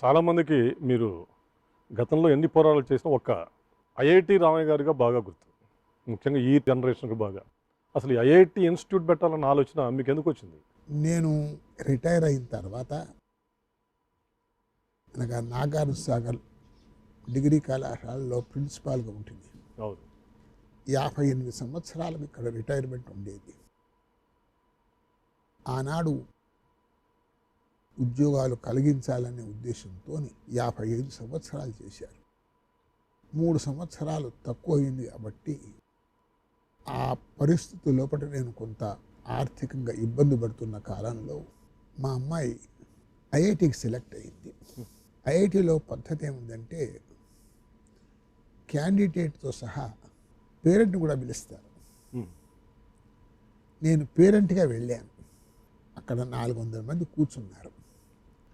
చాలామందికి మీరు గతంలో ఎన్ని పోరాటాలు చేసినా ఒక్క ఐఐటి రామయ్య గారిగా బాగా గుర్తు. ముఖ్యంగా ఈ జనరేషన్‌కి బాగా. అసలు ఈ ఐఐటి ఇన్‌స్టిట్యూట్ పెట్టాలన్న ఆలోచన మీకెందుకొచ్చింది? నేను రిటైర్ అయిన తర్వాత అనగా నాగార్జున సాగర్ డిగ్రీ కళాశాలలో ప్రిన్సిపాల్గా ఉంటుంది. అవును. 58 సంవత్సరాలకు ఇక్కడ రిటైర్మెంట్ ఉండేది. ఆనాడు ఉద్యోగాలు కలిగించాలనే ఉద్దేశంతో 55 సంవత్సరాలు చేశారు. 3 సంవత్సరాలు తక్కువ అయింది కాబట్టి ఆ పరిస్థితి లోపల నేను కొంత ఆర్థికంగా ఇబ్బంది పడుతున్న కాలంలో మా అమ్మాయి ఐఐటికి సెలెక్ట్ అయింది. ఐఐటిలో పద్ధతి ఏముందంటే క్యాండిడేట్తో సహా పేరెంట్ని కూడా పిలుస్తారు. నేను పేరెంట్గా వెళ్ళాను. అక్కడ 400 మంది కూర్చున్నారు.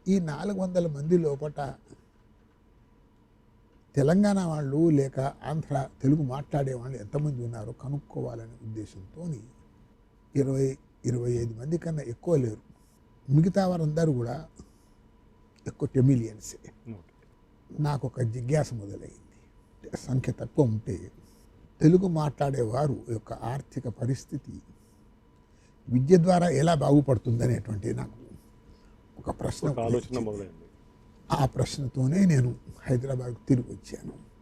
ఈ 400 మంది లోపల తెలంగాణ వాళ్ళు లేక ఆంధ్ర తెలుగు మాట్లాడే వాళ్ళు ఎంతమంది ఉన్నారో కనుక్కోవాలనే ఉద్దేశంతో 20-25 మంది కన్నా ఎక్కువ లేరు. మిగతా వారందరూ కూడా ఎక్కువ టెమిలియన్సే. నాకు ఒక జిజ్ఞాస మొదలైంది. సంఖ్య తక్కువ ఉంటే తెలుగు మాట్లాడేవారు యొక్క ఆర్థిక పరిస్థితి విద్య ద్వారా ఎలా బాగుపడుతుందనేటువంటి నాకు ఒక ప్రశ్న ఆలోచన మొదలైంది. ఆ ప్రశ్నతోనే నేను హైదరాబాద్కు తిరిగి వచ్చాను.